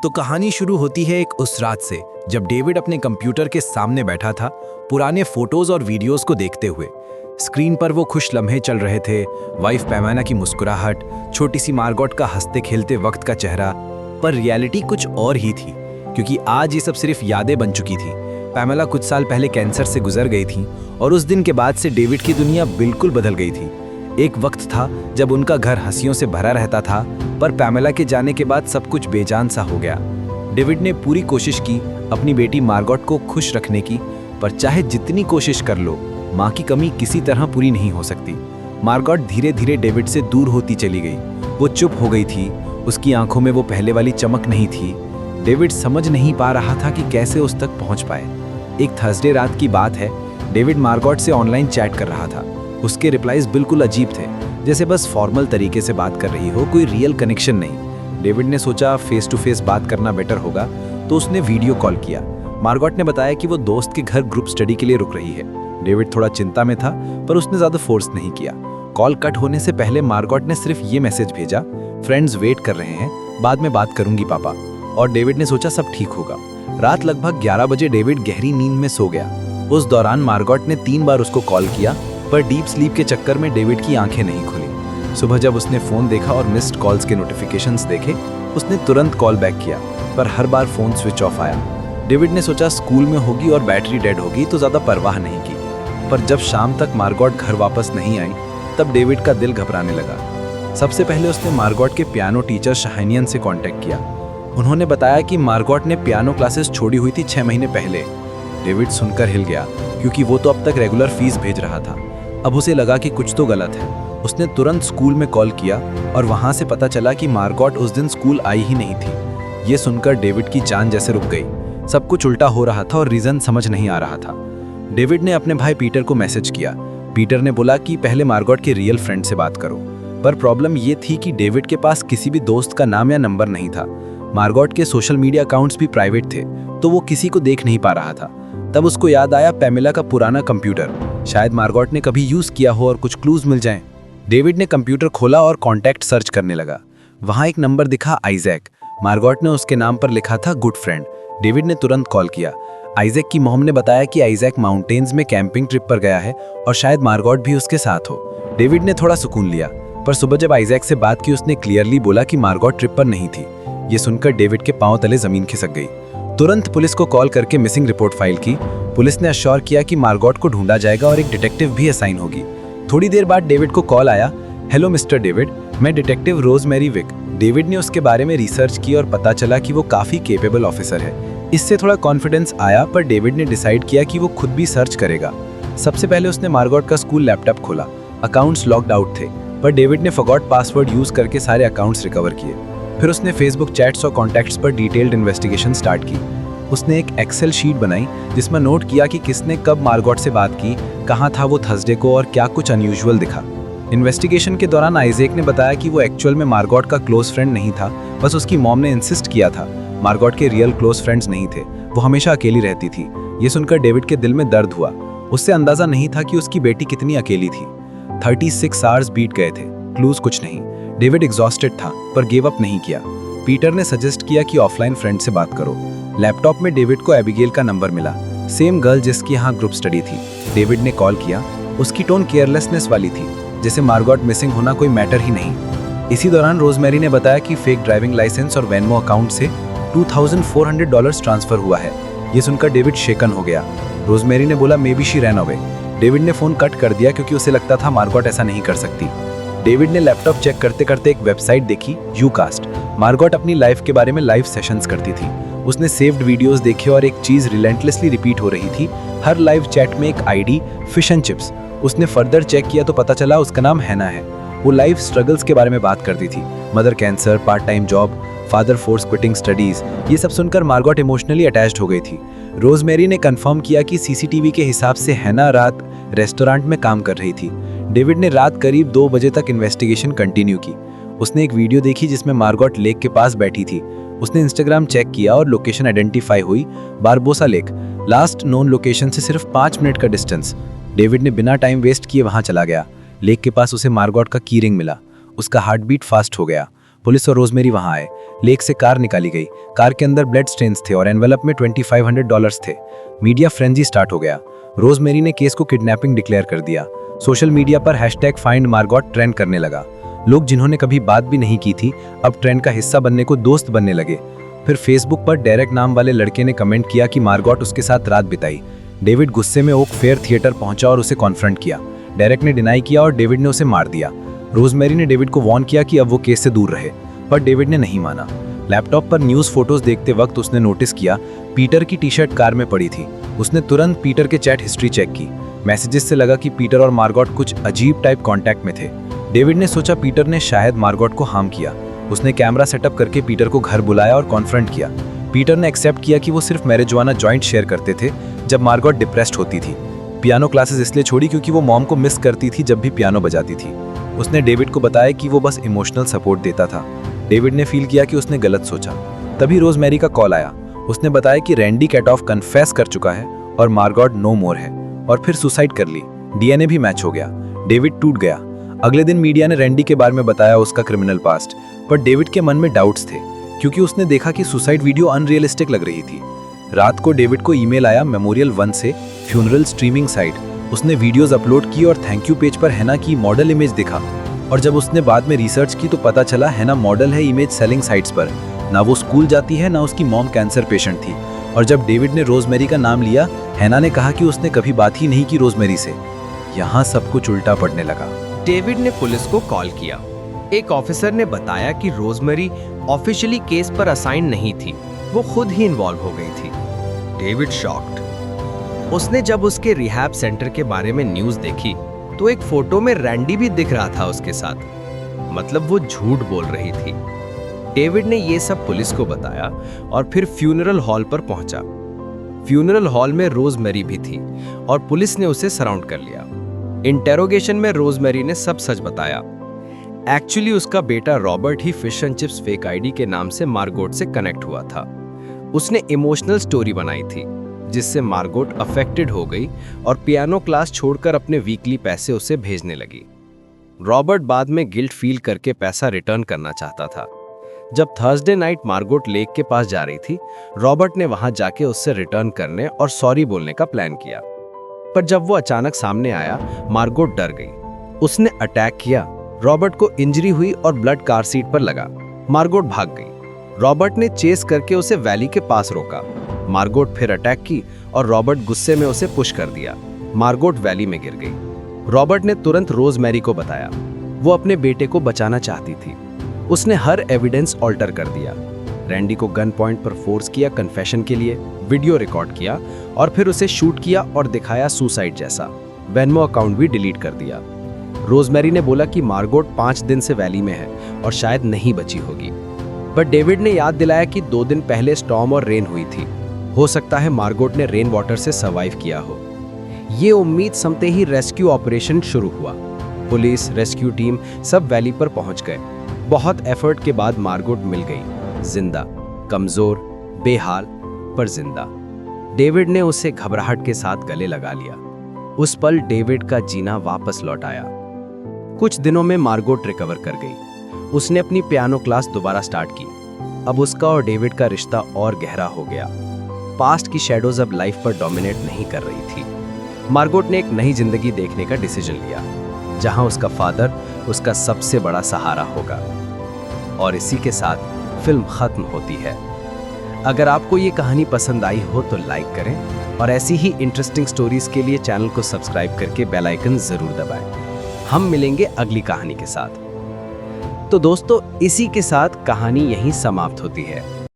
तो कहानी शुरू होती है एक उस रात से जब डेविड अपने कंप्यूटर के सामने बैठा था, पुराने फोटोज और वीडियोस को देखते हुए। स्क्रीन पर वो खुश लम्हे चल रहे थे, वाइफ पैमाना की मुस्कुराहट, छोटी सी मार्गोट का हंसते खेलते वक्त का चेहरा। पर रियलिटी कुछ और ही थी, क्योंकि आज ये सब सिर्फ यादें बन चुकी थी। पैमाला कुछ साल पहले कैंसर से गुजर गई थी और उस दिन के बाद से डेविड की दुनिया बिल्कुल बदल गई थी। एक वक्त था जब उनका घर हंसियों से भरा रहता था, पर पैमाला के जाने के बाद सब कुछ बेजान सा हो गया। डेविड ने पूरी कोशिश की अपनी बेटी मार्गोट को खुश रखने की, पर चाहे जितनी कोशिश कर लो, माँ की कमी किसी तरह पूरी नहीं हो सकती। मार्गोट धीरे धीरे डेविड से दूर होती चली गई। वो चुप हो गई थी, उसकी आंखों में वो पहले वाली चमक नहीं थी। डेविड समझ नहीं पा रहा था कि कैसे उस तक पहुंच पाए। एक थर्सडे रात की बात है, डेविड मार्गोट से ऑनलाइन चैट कर रहा था। उसके रिप्लाईज बिल्कुल अजीब थे, जैसे बस फॉर्मल तरीके से बात कर रही हो, कोई रियल कनेक्शन नहीं। डेविड ने सोचा फेस टू फेस बात करना बेटर होगा, तो उसने वीडियो कॉल किया। मार्गोट ने बताया कि वो दोस्त के घर ग्रुप स्टडी के लिए रुक रही है। डेविड थोड़ा चिंता में था, पर उसने ज्यादा फोर्स नहीं किया। कॉल कट होने से पहले मार्गोट ने सिर्फ ये मैसेज भेजा, फ्रेंड्स वेट कर रहे हैं, बाद में बात करूंगी पापा। और डेविड ने सोचा सब ठीक होगा। रात लगभग 11 बजे डेविड गहरी नींद में सो गया। उस दौरान मार्गोट ने 3 बार उसको कॉल किया, पर डीप स्लीप के चक्कर में डेविड की आंखें नहीं खुली। सुबह जब उसने फोन देखा और मिस्ड कॉल्स के नोटिफिकेशंस देखे, उसने तुरंत कॉल बैक किया, पर हर बार फोन स्विच ऑफ आया। डेविड ने सोचा स्कूल में होगी और बैटरी डेड होगी, तो ज्यादा परवाह नहीं की। पर जब शाम तक मार्गोट घर वापस नहीं आई, तब डेविड का दिल घबराने लगा। सबसे पहले उसने मार्गोट के पियानो टीचर शाहिनियन से कांटेक्ट किया। उन्होंने बताया कि मार्गोट ने पियानो क्लासेस छोड़ी हुई थी 6 महीने पहले। डेविड सुनकर हिल गया, क्योंकि वो तो अब तक रेगुलर फीस भेज रहा था। अब उसे लगा कि कुछ तो गलत है। उसने तुरंत स्कूल में कॉल किया और वहां से पता चला कि मार्गोट उस दिन स्कूल आई ही नहीं थी। ये सुनकर डेविड की जान जैसे रुक गई। सब कुछ उल्टा हो रहा था और रीजन समझ नहीं आ रहा था। डेविड ने अपने भाई पीटर को मैसेज किया। पीटर ने बोला कि पहले मार्गोट के रियल फ्रेंड से बात करो। पर प्रॉब्लम ये थी कि डेविड के पास किसी भी दोस्त का नाम या नंबर नहीं था। मार्गोट के सोशल मीडिया अकाउंट्स भी प्राइवेट थे, तो वो किसी को देख नहीं पा रहा था। तब उसको याद आया पैमेला का पुराना कंप्यूटर, शायद मार्गोट ने कभी यूज किया हो और कुछ क्लूज मिल जाएं। डेविड ने कंप्यूटर खोला और कॉन्टैक्ट सर्च करने लगा। वहां एक नंबर दिखा, आइजैक। मार्गोट ने उसके नाम पर लिखा था गुड फ्रेंड। डेविड ने तुरंत कॉल किया। आइजैक की मॉम ने बताया कि आइजैक माउंटेन्स में कैंपिंग ट्रिप पर गया है और शायद मार्गोट भी उसके साथ हो। डेविड ने थोड़ा सुकून लिया, पर सुबह जब आइजैक से बात की, उसने क्लियरली बोला कि मार्गोट ट्रिप पर नहीं थी। ये सुनकर डेविड के पांव तले जमीन खिसक गई। तुरंत पुलिस को कॉल करके मिसिंग रिपोर्ट फाइल की। पुलिस ने अश्योर किया कि मार्गोट को ढूंढा जाएगा और एक डिटेक्टिव भी असाइन होगी। थोड़ी देर बाद डेविड को कॉल आया। हेलो मिस्टर डेविड, मैं डिटेक्टिव रोजमेरी विक। डेविड ने उसके बारे में रिसर्च की और पता चला कि वो काफी केपेबल ऑफिसर है। इससे थोड़ा कॉन्फिडेंस आया, पर डेविड ने डिसाइड किया कि वो खुद भी सर्च करेगा। सबसे पहले उसने मार्गोट का स्कूल लैपटॉप खोला। अकाउंट्स लॉक्ड आउट थे, पर डेविड ने फॉरगॉट पासवर्ड यूज करके सारे अकाउंट्स रिकवर किए। फिर उसने फेसबुक चैट्स और कॉन्टैक्ट्स पर डिटेल्ड इन्वेस्टिगेशन स्टार्ट की। उसने एक एक्सेल शीट बनाई जिसमें नोट किया कि किसने कब मार्गोट से बात की, कहाँ था वो थर्सडे को और क्या कुछ अनयूजुअल दिखा। इन्वेस्टिगेशन के दौरान आइजैक ने बताया कि वो एक्चुअल में मार्गोट का क्लोज फ्रेंड नहीं था, बस उसकी मॉम ने इंसिस्ट किया था। मार्गोट के रियल क्लोज फ्रेंड्स नहीं थे, वो हमेशा अकेली रहती थी। ये सुनकर डेविड के दिल में दर्द हुआ। उससे अंदाजा नहीं था कि उसकी बेटी कितनी अकेली थी। 36 आवर्स बीत गए थे, क्लूज कुछ नहीं। डेविड एग्जॉस्टेड था, पर गिव अप नहीं किया। पीटर ने सजेस्ट किया कि ऑफलाइन फ्रेंड से बात करो। लैपटॉप में डेविड को एबिगेल का नंबर मिला, सेम गर्ल जिसकी यहाँ ग्रुप स्टडी थी। डेविड ने कॉल किया। उसकी टोन केयरलेसनेस वाली थी, जैसे मार्गोट मिसिंग होना कोई मैटर ही नहीं। इसी दौरान रोजमेरी ने बताया कि फेक ड्राइविंग लाइसेंस और वेनमो अकाउंट से $2400 ट्रांसफर हुआ है। ये सुनकर डेविड शेकन हो गया। रोजमेरी ने बोला may be she ran away. David ने फोन कट कर दिया, क्योंकि उसे लगता था मार्गोट ऐसा नहीं कर सकती। डेविड ने लैपटॉप चेक करते करते एक वेबसाइट देखी, यूकास्ट। मार्गोट अपनी लाइफ के बारे में लाइव सेशंस करती थी। उसने सेव्ड वीडियोस देखे और एक चीज रिलेंटलेसली रिपीट हो रही थी, हर लाइव चैट में एक आईडी, फिश एंड चिप्स। उसने फर्दर चेक किया तो पता चला उसका नाम हैना है। वो लाइफ स्ट्रगल्स के बारे में बात करती थी, mother cancer, part time job, father force quitting studies. ये सब सुनकर मार्गोट इमोशनली अटैच्ड हो गई थी। रोजमेरी ने कंफर्म किया कि सीसीटीवी के हिसाब से हैना रात रेस्टोरेंट में काम कर रही थी। डेविड ने रात करीब 2 बजे तक इन्वेस्टिगेशन कंटिन्यू की। उसने एक वीडियो देखी जिसमें मार्गोट लेक के पास बैठी थी। उसने इंस्टाग्राम चेक किया और लोकेशन आइडेंटिफाई हुई, Barbosa lake. Last known location से सिर्फ 5 मिनट का डिस्टेंस। डेविड ने बिना टाइम वेस्ट किए वहां चला गया। लेक के पास उसे मार्गोट का की रिंग मिला। उसका हार्ट बीट फास्ट हो गया। पुलिस और रोजमेरी वहां आए। लेक से कार निकाली गई। कार के अंदर ब्लड स्टेन्स थे और एनवेलप में $2500 थे। मीडिया फ्रेंजी स्टार्ट हो गया। रोजमेरी ने केस को किडनैपिंग डिक्लेयर कर दिया। सोशल मीडिया पर #FindMargot ट्रेंड करने लगा। लोग जिन्होंने कभी बात भी नहीं की थी अब ट्रेंड का हिस्सा बनने को दोस्त बनने लगे। फिर फेसबुक पर डेरेक नाम वाले लड़के ने कमेंट किया कि मार्गॉट उसके साथ रात बिताई। डेविड गुस्से में ओक फेयर थिएटर पहुंचा और उसे कॉन्फ्रंट किया। डेरेक ने डिनाई किया और डेविड ने उसे मार दिया। रोजमेरी ने डेविड को वार्न किया कि अब वो केस से दूर रहे, पर डेविड ने नहीं माना। लैपटॉप पर न्यूज़ फोटोज देखते वक्त उसने नोटिस किया पीटर की टी-शर्ट कार में पड़ी थी। उसने तुरंत पीटर के चैट हिस्ट्री चेक की। मैसेजेस से लगा कि पीटर और मार्गॉट कुछ अजीब टाइप कांटेक्ट में थे। डेविड ने सोचा पीटर ने शायद मार्गॉट को हार्म किया। उसने कैमरा सेटअप करके पीटर को घर बुलाया और कॉन्फ्रंट किया। पीटर ने एक्सेप्ट किया कि वो सिर्फ मैरिजुआना जॉइंट शेयर करते थे जब मार्गॉट डिप्रेस्ड होती थी। पियानो क्लासेस इसलिए छोड़ी क्योंकि वो मॉम को मिस करती थी जब भी पियानो बजाती थी। उसने डेविड को बताया कि वो बस इमोशनल सपोर्ट देता था। डेविड ने फील किया कि उसने गलत सोचा। तभी रोजमेरी का कॉल आया। उसने बताया कि रैंडी कैटऑफ कन्फेस कर चुका है और मार्गॉट नो मोर है, और फिर सुसाइड कर ली। डीएनए भी मैच हो गया। डेविड टूट गया। अगले दिन मीडिया ने रैंडी के बारे में बताया उसका क्रिमिनल पास्ट, पर डेविड के मन में डाउट्स थे क्योंकि उसने देखा कि सुसाइड वीडियो अनरियलिस्टिक लग रही थी। रात को डेविड को ईमेल आया मेमोरियल 1 से, फ्यूनरल स्ट्रीमिंग साइट। उसने वीडियोस अपलोड की और थैंक यू पेज पर हैना की मॉडल इमेज दिखा। और जब उसने बाद में रिसर्च की तो पता चला हैना मॉडल है इमेज सेलिंग साइट्स पर। ना वो स्कूल जाती है, ना उसकी मॉम कैंसर पेशेंट थी। और जब डेविड ने रोजमेरी का नाम लिया, हैना ने कहा कि उसने कभी बात ही नहीं की रोजमेरी से। यहाँ सब कुछ उल्टा पड़ने लगा। डेविड ने पुलिस को कॉल किया। एक ऑफिसर ने बताया कि रोजमेरी ऑफिशियली केस पर असाइन नहीं थी, वो खुद ही इन्वॉल्व हो गई थी। David shocked. उसने जब उसके रिहैब सेंटर के बारे में न्यूज़ देखी तो एक फोटो में रैंडी भी दिख रहा था उसके साथ, मतलब वो झूठ बोल रही थी। डेविड ने ये सब पुलिस को बताया और फिर फ्यूनरल हॉल पर पहुंचा। फ्यूनरल हॉल में रोजमेरी भी थी और पुलिस ने उसे सराउंड कर लिया। इंटेरोगेशन में रोजमेरी ने सब सच बताया। एक्चुअली उसका बेटा Robert he fish and chips fake ID के नाम से मार्गोट से कनेक्ट हुआ था। उसने इमोशनल स्टोरी बनाई थी जिससे मार्गोट अफेक्टेड हो गई और पियानो क्लास छोड़कर अपने वीकली पैसे उसे भेजने लगी। रॉबर्ट बाद में गिल्ट फील करके पैसा रिटर्न करना चाहता था। जब थर्सडे नाइट मार्गोट लेक के पास जा रही थी, रॉबर्ट ने वहां जाके उससे रिटर्न करने और सॉरी बोलने का प्लान किया। पर जब वो अचानक सामने आया, मार्गोट डर गई। उसने अटैक किया। रॉबर्ट को इंजरी हुई और ब्लड कार सीट पर लगा। मार्गोट भाग गई। रॉबर्ट ने चेस करके उसे वैली के पास रोका। मार्गोट फिर अटैक की और रॉबर्ट गुस्से में उसे पुश कर दिया। मार्गोट वैली में गिर गई। रॉबर्ट ने तुरंत रोजमेरी को बताया। वो अपने बेटे को बचाना चाहती थी। उसने हर एविडेंस ऑल्टर कर दिया। रैंडी को गन पॉइंट पर फोर्स किया कन्फेशन के लिए, वीडियो रिकॉर्ड किया और फिर उसे शूट किया और दिखाया सुसाइड जैसा। वेनमो अकाउंट भी डिलीट कर दिया। रोजमेरी ने बोला कि मार्गोट 5 दिन से वैली में है और शायद नहीं बची होगी। पर डेविड ने याद दिलाया कि 2 दिन पहले स्टॉर्म और रेन हुई थी। हो सकता है मार्गोट ने रेन वाटर से सर्वाइव किया हो। ये उम्मीद समते ही रेस्क्यू ऑपरेशन शुरू हुआ। पुलिस, रेस्क्यू टीम सब वैली पर पहुंच गए। बहुत एफर्ट के बाद मार्गोट मिल गई, जिंदा, कमजोर, बेहाल पर जिंदा। डेविड ने उसे घबराहट के साथ गले लगा लिया। उस पल डेविड का जीना वापस लौट आया। कुछ दिनों में मार्गोट रिकवर कर गई। उसने अपनी पियानो क्लास दोबारा स्टार्ट की। अब उसका और डेविड का रिश्ता और गहरा हो गया। पास्ट की शैडोज अब लाइफ पर डोमिनेट नहीं कर रही थी। मार्गोट ने एक नई जिंदगी देखने का डिसीजन लिया, जहां उसका फादर उसका सबसे बड़ा सहारा होगा। और इसी के साथ फिल्म खत्म होती है। अगर आपको ये कहानी पसंद आई हो तो लाइक करें और ऐसी ही इंटरेस्टिंग स्टोरीज के लिए चैनल को सब्सक्राइब करके बेल आइकन जरूर दबाएं। हम मिलेंगे अगली कहानी के साथ। तो दोस्तों, इसी के साथ कहानी यहीं समाप्त होती है।